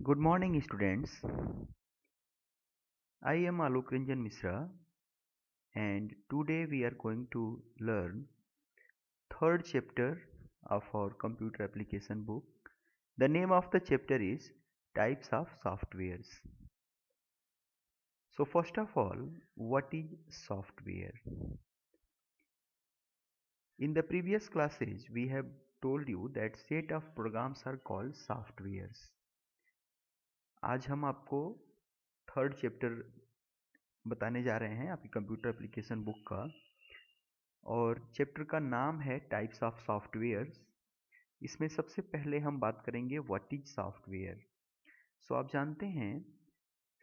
Good morning, students. I am Alok Ranjan Misra, and today we are going to learn third chapter of our computer application book. The name of the chapter is Types of Softwares. So first of all, what is software? In the previous classes, we have told you that set of programs are called softwares. आज हम आपको third chapter बताने जा रहे हैं आपकी computer application book का, और चैप्टर का नाम है टाइप्स ऑफ सॉफ्टवेयर्स। इसमें सबसे पहले हम बात करेंगे व्हाट इज सॉफ्टवेयर। सो आप जानते हैं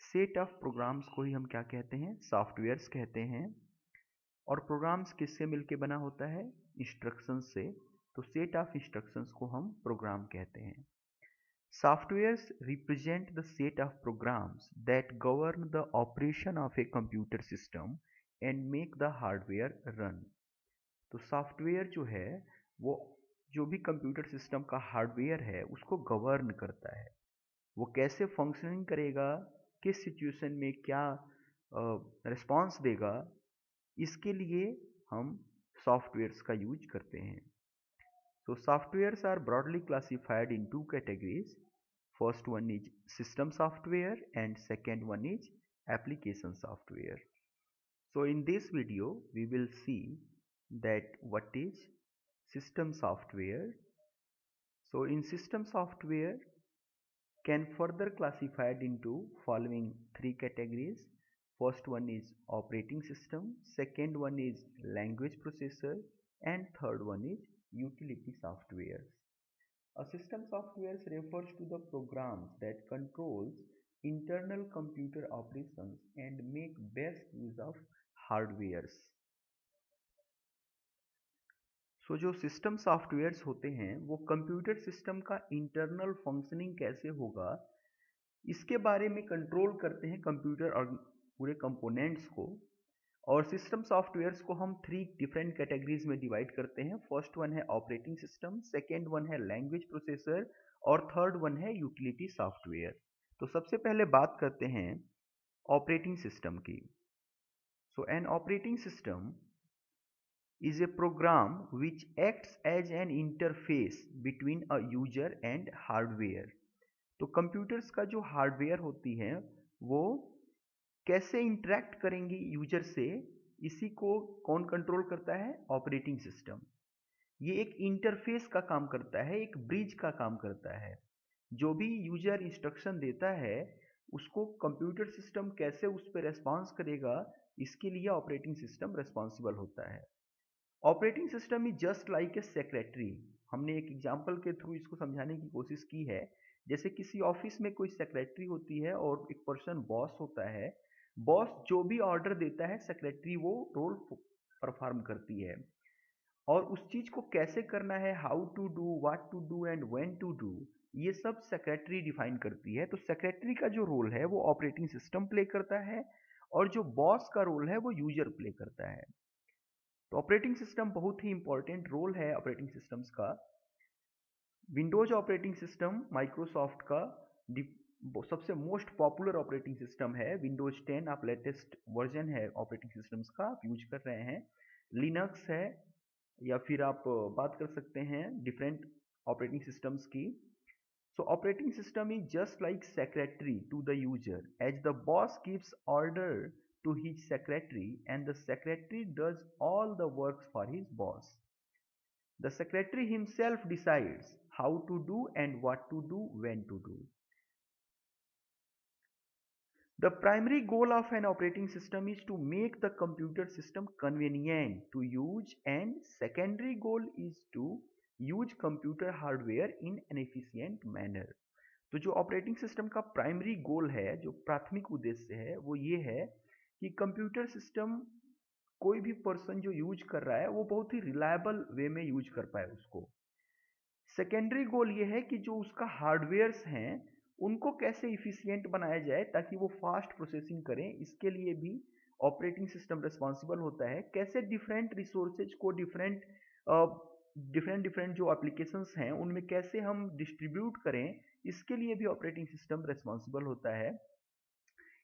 सेट ऑफ प्रोग्राम्स को ही हम क्या कहते हैं, सॉफ्टवेयर्स कहते हैं। और प्रोग्राम्स किससे मिलके बना होता है, इंस्ट्रक्शंस से। तो सेट ऑफ इंस्ट्रक्शंस को हम प्रोग्राम कहते हैं। Softwares represent the set of programs that govern the operation of a computer system and make the hardware run. तो सॉफ्टवेयर जो है वो जो भी कंप्यूटर सिस्टम का हार्डवेयर है उसको गवर्न करता है। वो कैसे फंक्शनिंग करेगा, किस सिचुएशन में क्या रिस्पॉन्स देगा, इसके लिए हम सॉफ्टवेयर्स का यूज करते हैं। So softwares are broadly classified in two categories. First one is system software and second one is application software. So in this video we will see that what is system software. So in system software can further classified into following three categories. First one is operating system, second one is language processor, and third one is utility software. A system software refers to the programs that controls internal computer operations and make best use of hardwares. सो जो system softwares होते हैं वो computer system का internal functioning कैसे होगा इसके बारे में कंट्रोल करते हैं कंप्यूटर और पूरे कंपोनेंट्स को। और सिस्टम सॉफ्टवेयर्स को हम थ्री डिफरेंट कैटेगरीज में डिवाइड करते हैं। फर्स्ट वन है ऑपरेटिंग सिस्टम, सेकेंड वन है लैंग्वेज प्रोसेसर, और थर्ड वन है यूटिलिटी सॉफ्टवेयर। तो सबसे पहले बात करते हैं ऑपरेटिंग सिस्टम की। So an operating system is a program which acts as an interface between a user and hardware. तो कंप्यूटर्स का जो हार्डवेयर होती है वो कैसे इंटरेक्ट करेंगी यूजर से, इसी को कौन कंट्रोल करता है, ऑपरेटिंग सिस्टम। ये एक इंटरफेस का काम करता है, एक ब्रिज का काम करता है। जो भी यूजर इंस्ट्रक्शन देता है उसको कंप्यूटर सिस्टम कैसे उस पर रेस्पॉन्स करेगा, इसके लिए ऑपरेटिंग सिस्टम रेस्पॉन्सिबल होता है। Operating system is just like a secretary. हमने एक एग्जाम्पल के थ्रू इसको समझाने की कोशिश की है। जैसे किसी ऑफिस में कोई सेक्रेटरी होती है और एक पर्सन बॉस होता है। बॉस जो भी ऑर्डर देता है सेक्रेटरी वो रोल परफॉर्म करती है, और उस चीज को कैसे करना है, how to do, what to do and when to do, ये सब सेक्रेटरी डिफाइन करती है। तो सेक्रेटरी का जो रोल है वो ऑपरेटिंग सिस्टम प्ले करता है, और जो बॉस का रोल है वो यूजर प्ले करता है। तो ऑपरेटिंग सिस्टम बहुत ही इंपॉर्टेंट रोल है ऑपरेटिंग सिस्टम्स का। विंडोज ऑपरेटिंग सिस्टम माइक्रोसॉफ्ट का सबसे मोस्ट पॉपुलर ऑपरेटिंग सिस्टम है। विंडोज 10 आप लेटेस्ट वर्जन है ऑपरेटिंग सिस्टम्स का, आप यूज कर रहे हैं। लिनक्स है, या फिर आप बात कर सकते हैं डिफरेंट ऑपरेटिंग सिस्टम्स की। So operating system is just like secretary to the user, as the boss gives order to his secretary and the secretary does all the works for his boss. The secretary himself decides how to do and what to do, when to do. The primary goal of an operating system is to make the computer system convenient to use, and secondary goal is to use computer hardware in an efficient manner. तो जो operating system का primary goal है, जो प्राथमिक उद्देश्य है, वो ये है कि कंप्यूटर सिस्टम कोई भी पर्सन जो यूज कर रहा है वो बहुत ही रिलायबल वे में यूज कर पाए उसको। सेकेंडरी गोल ये है कि जो उसका हार्डवेयर्स हैं उनको कैसे इफिशियंट बनाया जाए ताकि वो फास्ट प्रोसेसिंग करें, इसके लिए भी ऑपरेटिंग सिस्टम रिस्पॉन्सिबल होता है। कैसे डिफरेंट रिसोर्सेज को डिफरेंट डिफरेंट जो एप्लीकेशंस हैं उनमें कैसे हम डिस्ट्रीब्यूट करें, इसके लिए भी ऑपरेटिंग सिस्टम रिस्पॉन्सिबल होता है।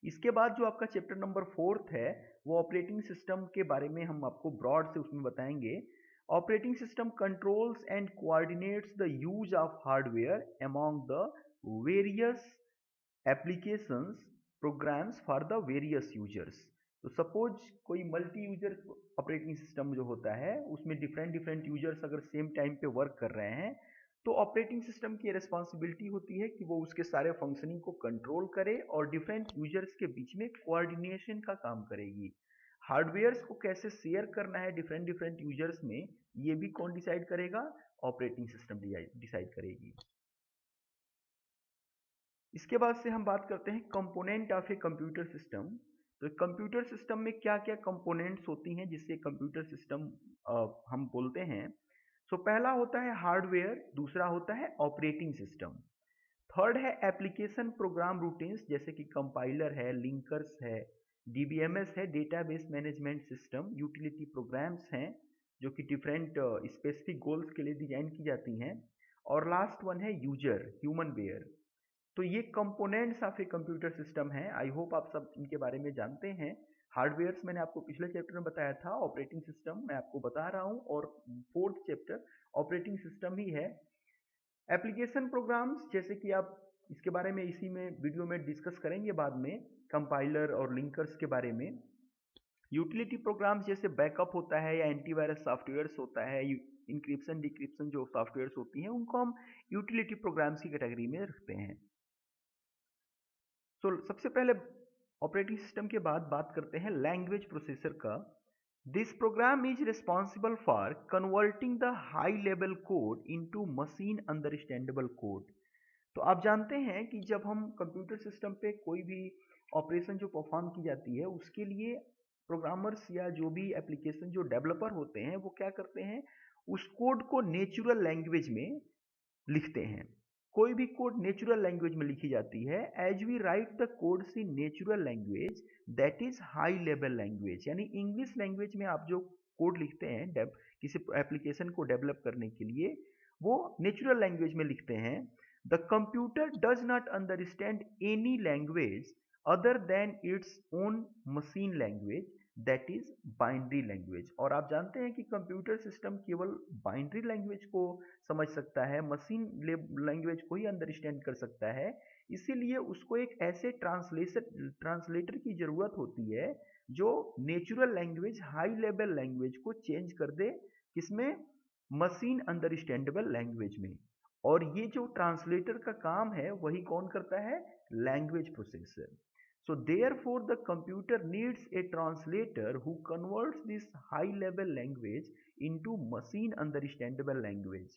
इसके बाद जो आपका चैप्टर नंबर 4 है वो ऑपरेटिंग सिस्टम के बारे में हम आपको ब्रॉड से उसमें बताएंगे। Operating system controls and coordinates the use of hardware among the various applications programs for the various users. तो सपोज कोई मल्टी यूजर ऑपरेटिंग सिस्टम जो होता है उसमें डिफरेंट डिफरेंट यूजर्स अगर सेम टाइम पे वर्क कर रहे हैं तो ऑपरेटिंग सिस्टम की रिस्पॉन्सिबिलिटी होती है कि वो उसके सारे फंक्शनिंग को कंट्रोल करे और डिफरेंट यूजर्स के बीच में कोऑर्डिनेशन का काम करेगी। हार्डवेयर्स को कैसे शेयर करना है डिफरेंट डिफरेंट यूजर्स में, ये भी कौन डिसाइड करेगा? ऑपरेटिंग सिस्टम डिसाइड करेगी। इसके बाद से हम बात करते हैं component of a computer system. तो कंप्यूटर सिस्टम में क्या क्या कंपोनेंट्स होती हैं जिससे कंप्यूटर सिस्टम हम बोलते हैं। सो पहला होता है हार्डवेयर, दूसरा होता है ऑपरेटिंग सिस्टम, थर्ड है एप्लीकेशन प्रोग्राम रूटीन्स जैसे कि कंपाइलर है, लिंकर्स है, डीबीएमएस है, database management system, utility programmes हैं जो कि डिफरेंट स्पेसिफिक गोल्स के लिए डिजाइन की जाती हैं, और लास्ट वन है यूजर, ह्यूमन वेयर। तो ये components of a computer system है। आई होप आप सब इनके बारे में जानते हैं। हार्डवेयर्स मैंने आपको पिछले चैप्टर में बताया था, ऑपरेटिंग सिस्टम मैं आपको बता रहा हूँ, और फोर्थ चैप्टर ऑपरेटिंग सिस्टम ही है। एप्लीकेशन प्रोग्राम्स जैसे कि आप इसके बारे में इसी में वीडियो में डिस्कस करेंगे बाद में, कंपाइलर और लिंकर्स के बारे में। यूटिलिटी प्रोग्राम्स जैसे बैकअप होता है या एंटीवायरस सॉफ्टवेयर्स होता है, इंक्रिप्शन डिक्रिप्शन जो सॉफ्टवेयर्स होती हैं उनको हम यूटिलिटी प्रोग्राम्स की कैटेगरी में रखते हैं। तो सबसे पहले ऑपरेटिंग सिस्टम के बाद बात करते हैं लैंग्वेज प्रोसेसर का। This program is responsible for converting the high level code into machine understandable code. तो आप जानते हैं कि जब हम कंप्यूटर सिस्टम पे कोई भी ऑपरेशन जो परफॉर्म की जाती है उसके लिए प्रोग्रामर्स या जो भी एप्लीकेशन जो डेवलपर होते हैं वो क्या करते हैं, उस कोड को नेचुरल लैंग्वेज में लिखते हैं। कोई भी कोड नेचुरल लैंग्वेज में लिखी जाती है। As we write the codes in natural language that is high level language, यानी इंग्लिश लैंग्वेज में आप जो कोड लिखते हैं किसी एप्लीकेशन को डेवलप करने के लिए वो नेचुरल लैंग्वेज में लिखते हैं। The computer does not understand any language other than its own machine language that is binary language. और आप जानते हैं कि कंप्यूटर सिस्टम केवल बाइनरी लैंग्वेज को समझ सकता है, मशीन लैंग्वेज को ही अंडरस्टैंड कर सकता है। इसीलिए उसको एक ऐसे ट्रांसलेटर की जरूरत होती है जो natural language, high level language को चेंज कर दे, किसमें? मशीन अंडरस्टैंडेबल लैंग्वेज में। और ये जो ट्रांसलेटर का काम है वही कौन करता है? Language processor. So therefore the computer needs a translator who converts this high level language into machine understandable language.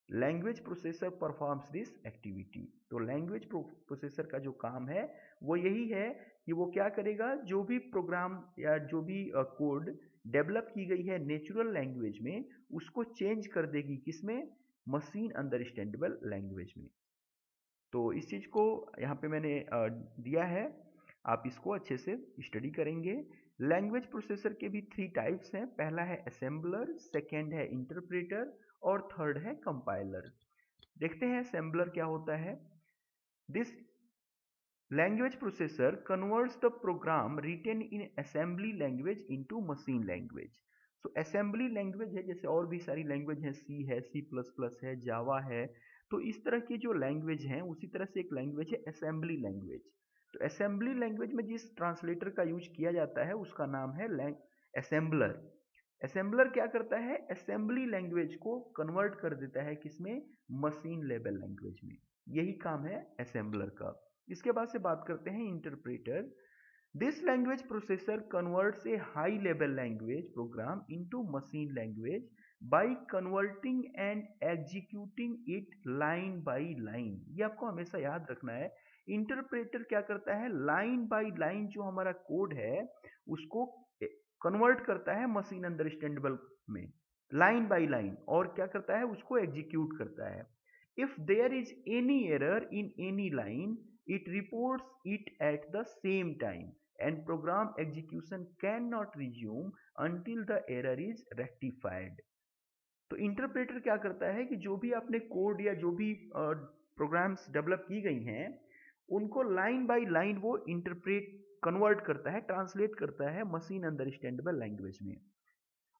Language processor performs this activity. तो लैंग्वेज प्रोसेसर का जो काम है वो यही है कि वो क्या करेगा, जो भी प्रोग्राम या जो भी कोड डेवलप की गई है नेचुरल लैंग्वेज में उसको चेंज कर देगी, किसमें? मशीन अंडरस्टैंडेबल लैंग्वेज में। तो इस चीज को यहाँ पे मैंने दिया है, आप इसको अच्छे से स्टडी करेंगे। लैंग्वेज प्रोसेसर के भी 3 टाइप्स हैं। पहला है असेंबलर, सेकेंड है इंटरप्रेटर और थर्ड है कंपाइलर। देखते हैं असेंबलर क्या होता है। This language processor converts the program written in assembly language into machine language. तो असेंबली लैंग्वेज है, जैसे और भी सारी लैंग्वेज है, सी है, C++ है, जावा है। तो इस तरह की जो लैंग्वेज हैं उसी तरह से एक लैंग्वेज है असेंबली लैंग्वेज। तो असेंबली लैंग्वेज में जिस ट्रांसलेटर का यूज किया जाता है उसका नाम है असेंबलर। असेंबलर क्या करता है? असेंबली लैंग्वेज को कन्वर्ट कर देता है, किसमें? मशीन लेवल लैंग्वेज में। यही काम है असेंबलर का। इसके बाद से बात करते हैं interpreter. This language processor converts A high level language program into machine language by converting and executing it line by line. ये आपको हमेशा याद रखना है। इंटरप्रेटर क्या करता है? लाइन बाय लाइन जो हमारा कोड है उसको कन्वर्ट करता है मशीन अंडरस्टैंडेबल में, लाइन बाय लाइन, और क्या करता है? उसको एग्जीक्यूट करता है। If there is any error in any line it reports it at the same time and program execution cannot resume until the error is rectified। तो interpreter क्या करता है कि जो भी आपने कोड या जो भी प्रोग्राम्स डेवलप की गई हैं उनको लाइन बाय लाइन वो इंटरप्रेट कन्वर्ट करता है, ट्रांसलेट करता है मशीन अंडरस्टैंडेबल लैंग्वेज में।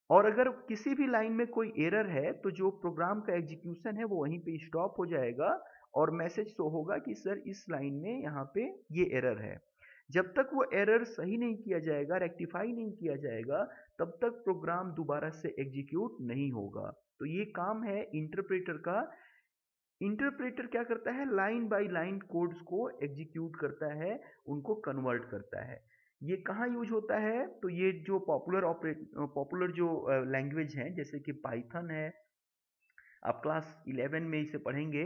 और अगर किसी भी लाइन में कोई एरर है तो जो प्रोग्राम का एग्जीक्यूशन है वो वहीं पे स्टॉप हो जाएगा और मैसेज शो होगा कि सर इस लाइन में यहाँ पे ये एरर है। जब तक वो एरर सही नहीं किया जाएगा, रेक्टिफाई नहीं किया जाएगा, तब तक प्रोग्राम दोबारा से एग्जीक्यूट नहीं होगा। तो ये काम है इंटरप्रेटर का। इंटरप्रेटर क्या करता है, लाइन बाय लाइन कोड्स को एग्जीक्यूट करता है, उनको कन्वर्ट करता है। ये कहाँ यूज होता है, तो ये जो पॉपुलर जो लैंग्वेज हैं जैसे कि पाइथन है, आप क्लास 11 में इसे पढ़ेंगे,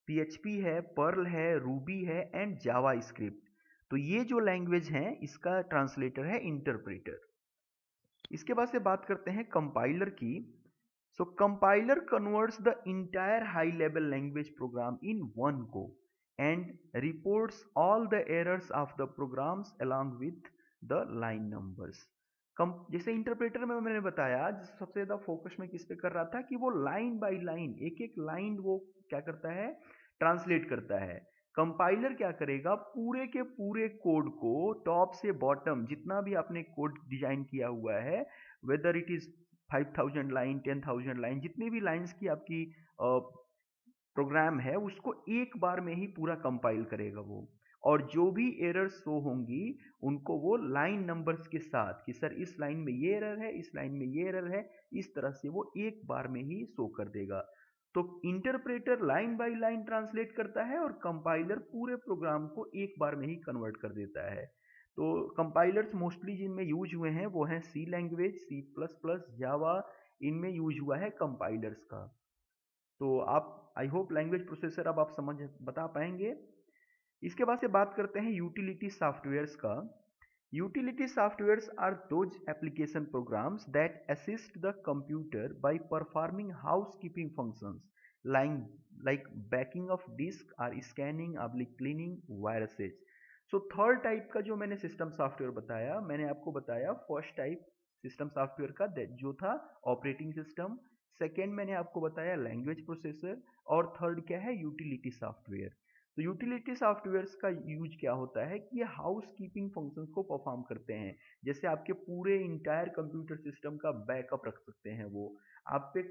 पीएचपी है, पर्ल है, रूबी है एंड जावा स्क्रिप्ट। तो ये जो लैंग्वेज हैं इसका ट्रांसलेटर है इंटरप्रेटर। इसके बाद से बात करते हैं कंपाइलर की। So compiler converts the entire high level language program in one go and reports all the errors of the programs along with the line numbers. जैसे इंटरप्रेटर में मैंने बताया सबसे ज़्यादा फोकस में किस पे कर रहा था कि वो लाइन बाय लाइन एक एक लाइन वो क्या करता है, ट्रांसलेट करता है। कंपाइलर क्या करेगा, पूरे के पूरे कोड को टॉप से बॉटम जितना भी आपने कोड डिजाइन किया हुआ है, whether it is 5000 line, 10,000 line, जितनी भी लाइंस की आपकी प्रोग्राम है उसको एक बार में ही पूरा कंपाइल करेगा वो। और जो भी एरर शो होंगी उनको वो लाइन नंबर्स के साथ कि सर इस लाइन में ये एरर है, इस लाइन में ये एरर है, इस तरह से वो एक बार में ही शो कर देगा। तो interpreter line by line translate करता है और कंपाइलर पूरे प्रोग्राम को एक बार में ही कन्वर्ट कर देता है। तो कंपाइलर्स मोस्टली जिनमें यूज हुए हैं वो हैं सी लैंग्वेज, सी प्लस प्लस, जावा, इनमें यूज हुआ है कंपाइलर्स का। तो आप आई होप लैंग्वेज प्रोसेसर अब आप समझ बता पाएंगे। इसके बाद से बात करते हैं यूटिलिटी सॉफ्टवेयर्स का। Utility softwares are those application programs that assist the computer by performing housekeeping functions like backing of disk or scanning or cleaning viruses. So third type का जो मैंने सिस्टम सॉफ्टवेयर बताया, मैंने आपको बताया फर्स्ट टाइप सिस्टम सॉफ्टवेयर का जो था ऑपरेटिंग सिस्टम, सेकेंड मैंने आपको बताया लैंग्वेज प्रोसेसर, और थर्ड क्या है, यूटिलिटी सॉफ्टवेयर। तो यूटिलिटी सॉफ्टवेयर्स का यूज क्या होता है कि ये हाउस कीपिंग फंक्शंस को परफॉर्म करते हैं। जैसे आपके पूरे इंटायर कंप्यूटर सिस्टम का बैकअप रख सकते हैं वो, आप पे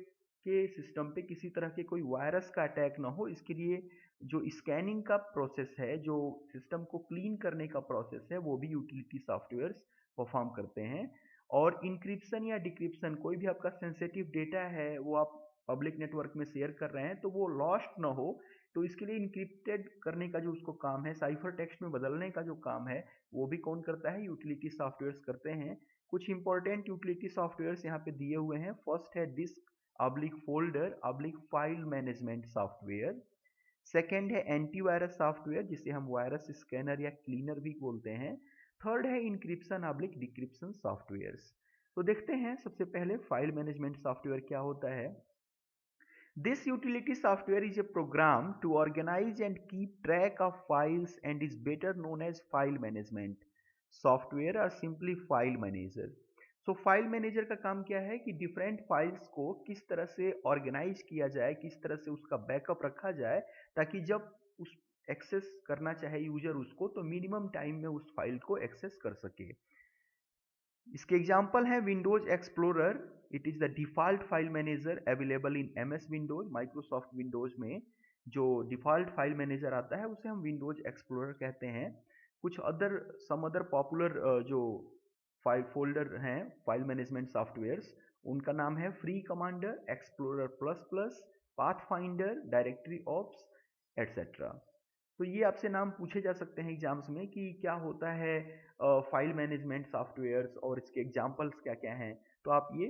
के सिस्टम पे किसी तरह के कोई वायरस का अटैक ना हो, इसके लिए जो स्कैनिंग का प्रोसेस है, जो सिस्टम को क्लीन करने का प्रोसेस है, वो भी यूटिलिटी सॉफ्टवेयर्स परफॉर्म करते हैं। और इंक्रिप्शन या डिक्रिप्शन, कोई भी आपका सेंसिटिव डेटा है वो आप पब्लिक नेटवर्क में शेयर कर रहे हैं तो वो लॉस्ट ना हो, तो इसके लिए इंक्रिप्टेड करने का जो उसको काम है, साइफर टेक्स्ट में बदलने का जो काम है, वो भी कौन करता है, यूटिलिटी सॉफ्टवेयर्स करते हैं। कुछ इंपॉर्टेंट यूटिलिटी सॉफ्टवेयर्स यहाँ पे दिए हुए हैं। फर्स्ट है disk folder file management software. Second है एंटीवायरस सॉफ्टवेयर जिसे हम वायरस स्कैनर या क्लीनर भी बोलते हैं। थर्ड है इंक्रिप्शन डिक्रिप्शन सॉफ्टवेयर्स। तो देखते हैं सबसे पहले फाइल मैनेजमेंट सॉफ्टवेयर क्या होता है। This utility software is a program to organise and keep track of files and is better known as file management software और simply file manager. So file manager का काम क्या है कि डिफरेंट फाइल्स को किस तरह से ऑर्गेनाइज किया जाए, किस तरह से उसका बैकअप रखा जाए, ताकि जब उस एक्सेस करना चाहे यूजर उसको तो मिनिमम टाइम में उस फाइल को एक्सेस कर सके। इसके एग्जाम्पल है Windows explorer, it is the default file manager available in MS Windows. Microsoft Windows में जो डिफॉल्ट फाइल मैनेजर आता है उसे हम विंडोज एक्सप्लोरर कहते हैं। कुछ सम अदर पॉपुलर जो फाइल फोल्डर हैं फाइल मैनेजमेंट सॉफ्टवेयर्स, उनका नाम है free commander, explorer plus plus, pathfinder, directory ops etcetera. तो ये आपसे नाम पूछे जा सकते हैं एग्जाम्स में कि क्या होता है फाइल मैनेजमेंट सॉफ्टवेयर्स और इसके एग्जाम्पल्स क्या क्या हैं। तो आप ये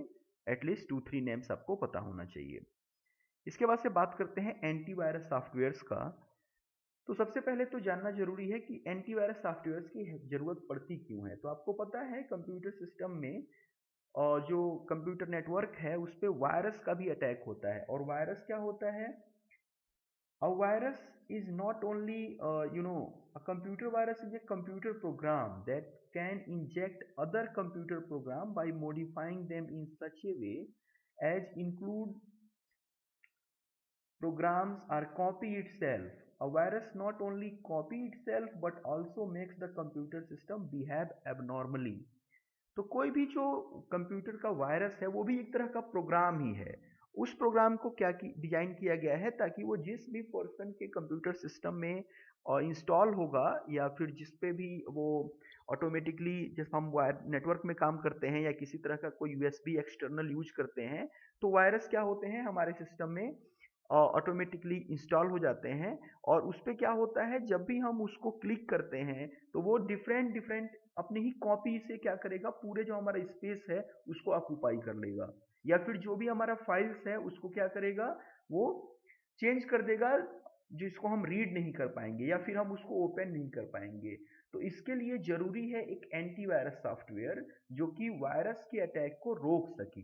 एटलीस्ट 2-3 नेम्स आपको पता होना चाहिए। इसके बाद से बात करते हैं एंटीवायरस सॉफ्टवेयर्स का। तो सबसे पहले तो जानना जरूरी है कि एंटीवायरस सॉफ्टवेयर्स की जरूरत पड़ती क्यों है। तो आपको पता है कंप्यूटर सिस्टम में जो कंप्यूटर नेटवर्क है उस पर वायरस का भी अटैक होता है। और वायरस क्या होता है, a virus is not only a computer virus is a computer program that can inject other computer program by modifying them in such a way as include programs or copy itself a virus not only copy itself but also makes the computer system behave abnormally. तो कोई भी जो computer का virus है वो भी एक तरह का प्रोग्राम ही है। उस प्रोग्राम को क्या डिजाइन किया गया है ताकि वो जिस भी पर्सन के कंप्यूटर सिस्टम में इंस्टॉल होगा या फिर जिस पे भी वो ऑटोमेटिकली जब हम वायर नेटवर्क में काम करते हैं या किसी तरह का कोई यूएसबी एक्सटर्नल यूज करते हैं तो वायरस क्या होते हैं हमारे सिस्टम में ऑटोमेटिकली इंस्टॉल हो जाते हैं। और उस पे क्या होता है जब भी हम उसको क्लिक करते हैं तो वो डिफरेंट डिफरेंट अपनी ही कॉपी से क्या करेगा पूरे जो हमारा स्पेस है उसको ऑक्यूपाई कर लेगा या फिर जो भी हमारा फाइल्स है उसको क्या करेगा वो चेंज कर देगा जिसको हम रीड नहीं कर पाएंगे या फिर हम उसको ओपन नहीं कर पाएंगे। तो इसके लिए जरूरी है एक एंटीवायरस सॉफ्टवेयर जो कि वायरस के अटैक को रोक सके।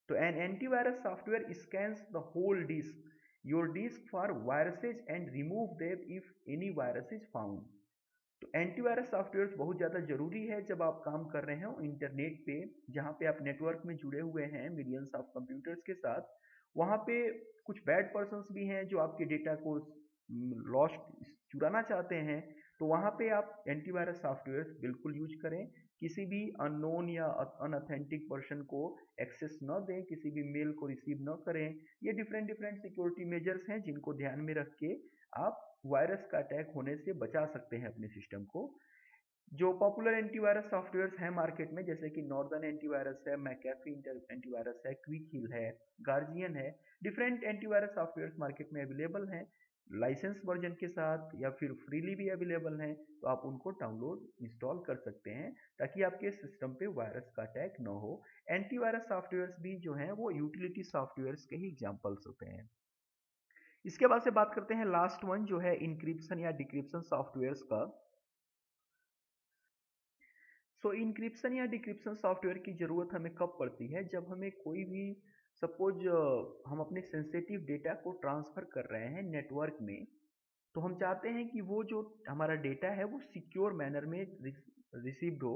तो an antivirus software scans the whole disk your disk for viruses and remove them if any virus is found. तो एंटीवायरस सॉफ्टवेयर बहुत ज़्यादा ज़रूरी है जब आप काम कर रहे हो इंटरनेट पे जहाँ पे आप नेटवर्क में जुड़े हुए हैं मिलियंस ऑफ कंप्यूटर्स के साथ। वहाँ पे कुछ बैड पर्सन्स भी हैं जो आपके डेटा को लॉस्ट चुराना चाहते हैं। तो वहाँ पे आप एंटीवायरस सॉफ्टवेयर बिल्कुल यूज करें। किसी भी अननोन या अनऑथेंटिक पर्सन को एक्सेस न दें, किसी भी मेल को रिसीव न करें। ये डिफरेंट डिफरेंट सिक्योरिटी मेजर्स हैं जिनको ध्यान में रख के आप वायरस का अटैक होने से बचा सकते हैं अपने सिस्टम को। जो पॉपुलर एंटीवायरस सॉफ्टवेयर्स हैं मार्केट में जैसे कि नॉर्दर्न एंटीवायरस है, मैकेफी एंटीवायरस है, क्विक हिल है, गार्जियन है। डिफरेंट एंटीवायरस सॉफ्टवेयर्स मार्केट में अवेलेबल हैं लाइसेंस वर्जन के साथ या फिर फ्रीली भी अवेलेबल हैं। तो आप उनको डाउनलोड इंस्टॉल कर सकते हैं ताकि आपके सिस्टम पे वायरस का अटैक न हो। एंटीवायरस सॉफ्टवेयर्स भी जो हैं वो यूटिलिटी सॉफ्टवेयर्स के ही एग्जाम्पल्स होते हैं। इसके बाद से बात करते हैं लास्ट वन जो है इंक्रिप्शन या डिक्रिप्शन सॉफ्टवेयर्स का। सो इंक्रिप्शन या डिक्रिप्शन सॉफ्टवेयर की ज़रूरत हमें कब पड़ती है जब हमें कोई भी सपोज हम अपने सेंसिटिव डेटा को ट्रांसफ़र कर रहे हैं नेटवर्क में। तो हम चाहते हैं कि वो जो हमारा डेटा है वो सिक्योर मैनर में रिसीव्ड हो।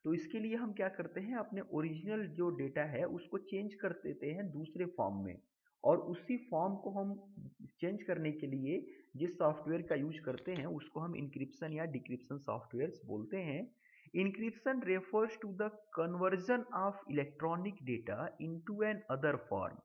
तो इसके लिए हम क्या करते हैं अपने ओरिजिनल जो डेटा है उसको चेंज कर देते हैं दूसरे फॉर्म में। और उसी फॉर्म को हम चेंज करने के लिए जिस सॉफ्टवेयर का यूज करते हैं उसको हम इंक्रिप्शन या डिक्रिप्शन सॉफ्टवेयर बोलते हैं। Encryption refers to the conversion of electronic data into an other form.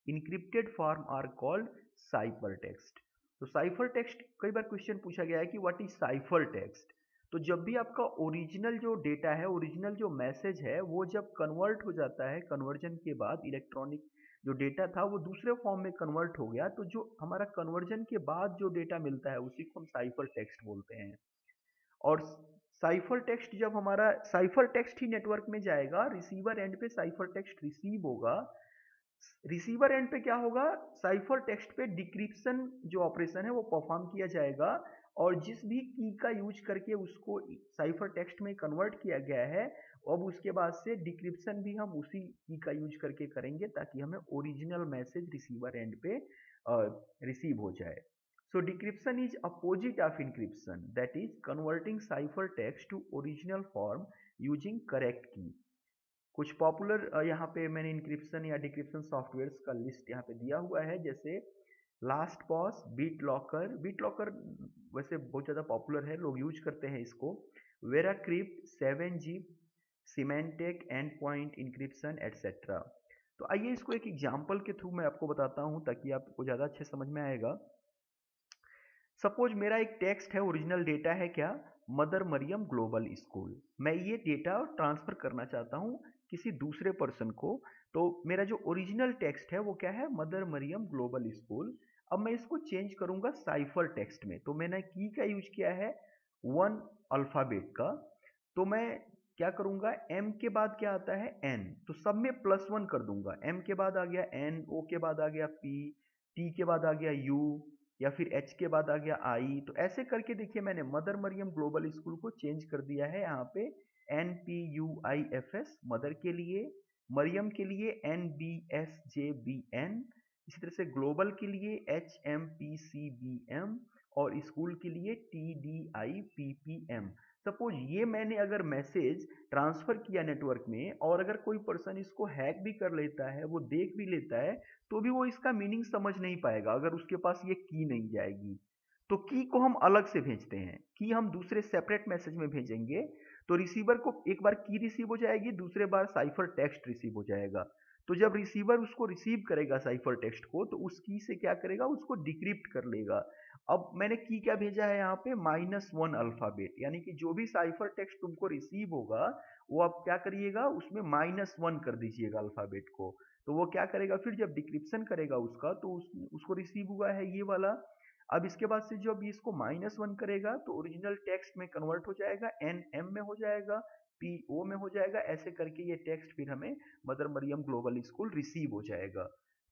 Encrypted form are called ciphertext. तो साइफर टेक्स्ट कई बार क्वेश्चन पूछा गया है कि व्हाट इज साइफर टेक्स्ट। तो जब भी आपका ओरिजिनल जो डेटा है ओरिजिनल जो मैसेज है वो जब कन्वर्ट हो जाता है कन्वर्जन के बाद इलेक्ट्रॉनिक जो डेटा था वो दूसरे फॉर्म में कन्वर्ट हो गया तो जो हमारा कन्वर्जन के बाद जो डेटा मिलता है उसी को हम साइफर टेक्स्ट बोलते हैं। और साइफर टेक्स्ट जब हमारा साइफर टेक्स्ट ही नेटवर्क में जाएगा रिसीवर एंड पे साइफर टेक्स्ट रिसीव होगा। रिसीवर एंड पे क्या होगा साइफर टेक्स्ट पे डिक्रिप्शन जो ऑपरेशन है वो परफॉर्म किया जाएगा। और जिस भी की का यूज करके उसको साइफर टेक्स्ट में कन्वर्ट किया गया है अब उसके बाद से डिक्रिप्शन भी हम उसी की का यूज करके करेंगे ताकि हमें ओरिजिनल मैसेज रिसीवर एंड पे रिसीव हो जाए। So decryption is opposite of encryption, that is converting ciphertext to original form using correct key. कुछ पॉपुलर यहाँ पे मैंने इंक्रिप्शन या डिक्रिप्शन सॉफ्टवेयर्स का लिस्ट यहाँ पे दिया हुआ है जैसे LastPass, BitLocker. BitLocker वैसे बहुत ज़्यादा पॉपुलर है लोग यूज करते हैं इसको। VeraCrypt, 7zip, Symantec, endpoint encryption etcetera. तो आइए इसको एक एग्जाम्पल के थ्रू मैं आपको बताता हूँ ताकि आपको ज़्यादा अच्छे समझ में आएगा। सपोज मेरा एक टेक्स्ट है ओरिजिनल डेटा है क्या मदर मरियम ग्लोबल स्कूल। मैं ये डेटा ट्रांसफर करना चाहता हूँ किसी दूसरे पर्सन को। तो मेरा जो ओरिजिनल टेक्स्ट है वो क्या है मदर मरियम ग्लोबल स्कूल। अब मैं इसको चेंज करूंगा साइफर टेक्स्ट में। तो मैंने की का यूज किया है 1 अल्फाबेट का। तो मैं क्या करूंगा एम के बाद क्या आता है एन तो सब में +1 कर दूंगा। एम के बाद आ गया एन, ओ के बाद आ गया पी, टी के बाद आ गया यू या फिर एच के बाद आ गया आई। तो ऐसे करके देखिए मैंने मदर मरियम ग्लोबल स्कूल को चेंज कर दिया है यहाँ पे NPUIFS मदर के लिए, मरियम के लिए NBSJBN, इसी तरह से ग्लोबल के लिए HMPCBM और स्कूल के लिए TDIPPM। सपोज ये मैंने अगर मैसेज ट्रांसफर किया नेटवर्क में और अगर कोई पर्सन इसको हैक भी कर लेता है वो देख भी लेता है तो भी वो इसका मीनिंग समझ नहीं पाएगा अगर उसके पास ये की नहीं जाएगी। तो की को हम अलग से भेजते हैं, की हम दूसरे सेपरेट मैसेज में भेजेंगे तो रिसीवर को एक बार की रिसीव हो जाएगी, दूसरे बार साइफर टेक्स्ट रिसीव हो जाएगा। तो जब रिसीवर उसको रिसीव करेगा साइफर टेक्स्ट को, तो उस की से क्या करेगा, उसको डिक्रिप्ट कर लेगा। अब मैंने की क्या भेजा है यहाँ पे, -1 अल्फाबेट, यानी कि जो भी साइफर टेक्स्ट तुमको रिसीव होगा वो आप क्या करिएगा, उसमें -1 कर दीजिएगा अल्फाबेट को। तो वो क्या करेगा, फिर जब डिक्रिप्शन करेगा उसका, तो उसको रिसीव हुआ है ये वाला। अब इसके बाद से जब इसको -1 करेगा तो ओरिजिनल टेक्स्ट में कन्वर्ट हो जाएगा, NM में हो जाएगा, PO में हो जाएगा, ऐसे करके ये टेक्स्ट फिर हमें mother Mariam global school receive हो जाएगा।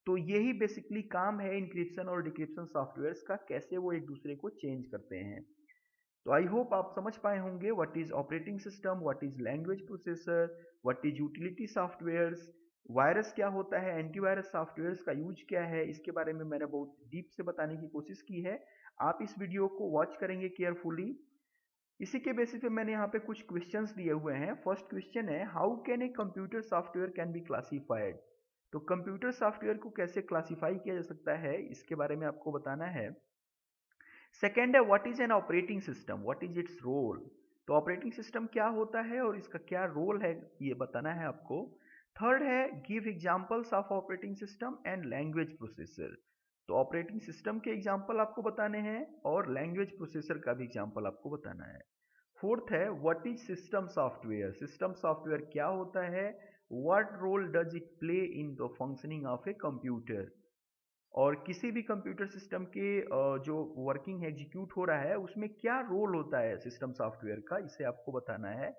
तो यही बेसिकली काम है इंक्रिप्शन और डिक्रिप्शन सॉफ्टवेयर्स का, कैसे वो एक दूसरे को चेंज करते हैं। तो आई होप आप समझ पाए होंगे what is operating system, what is language processor, what is utility softwares, virus क्या होता है, एंटीवायरस सॉफ्टवेयर्स का यूज क्या है, इसके बारे में मैंने बहुत डीप से बताने की कोशिश की है। आप इस वीडियो को वॉच करेंगे केयरफुली। इसी के बेसिस पे मैंने यहाँ पे कुछ क्वेश्चंस दिए हुए हैं। फर्स्ट क्वेश्चन है, how can a computer software can be classified. तो कंप्यूटर सॉफ्टवेयर को कैसे क्लासिफाई किया जा सकता है, इसके बारे में आपको बताना है। सेकेंड है, what is an operating system, what is its role. तो ऑपरेटिंग सिस्टम क्या होता है और इसका क्या रोल है, ये बताना है आपको। थर्ड है, give examples of operating system and language processor. तो ऑपरेटिंग सिस्टम के एग्जांपल आपको बताने हैं और लैंग्वेज प्रोसेसर का भी एग्जांपल आपको बताना है। फोर्थ है, what is system software, system software क्या होता है, what role does it play in the functioning of a computer. और किसी भी कंप्यूटर सिस्टम के जो वर्किंग एग्जीक्यूट हो रहा है उसमें क्या रोल होता है सिस्टम सॉफ्टवेयर का, इसे आपको बताना है।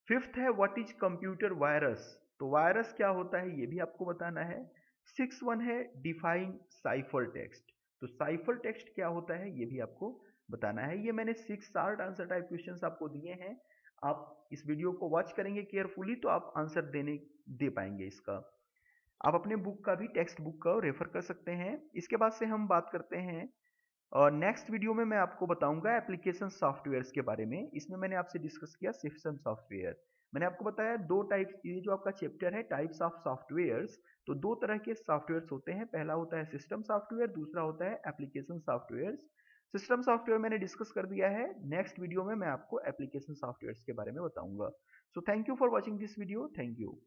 फिफ्थ है, व्हाट इज कंप्यूटर वायरस। तो वायरस क्या होता है ये भी आपको बताना है। सिक्स वन है, डिफाइन साइफर टेक्स्ट। तो साइफर टेक्स्ट क्या होता है ये भी आपको बताना है। ये मैंने 6 शार्ट आंसर टाइप क्वेश्चंस आपको दिए हैं। आप इस वीडियो को वॉच करेंगे केयरफुली तो आप आंसर दे पाएंगे इसका। आप अपने बुक का भी, टेक्स्ट बुक का रेफर कर सकते हैं। इसके बाद से हम बात करते हैं और नेक्स्ट वीडियो में मैं आपको बताऊंगा एप्लीकेशन सॉफ्टवेयर्स के बारे में। इसमें मैंने आपसे डिस्कस किया सिस्टम सॉफ्टवेयर। मैंने आपको बताया दो टाइप्स, ये जो आपका चैप्टर है टाइप्स ऑफ सॉफ्टवेयर्स, तो दो तरह के सॉफ्टवेयर्स होते हैं। पहला होता है सिस्टम सॉफ्टवेयर, दूसरा होता है एप्लीकेशन सॉफ्टवेयर्स। सिस्टम सॉफ्टवेयर मैंने डिस्कस कर दिया है, नेक्स्ट वीडियो में मैं आपको एप्लीकेशन सॉफ्टवेयर्स के बारे में बताऊंगा। So thank you for watching this video, thank you.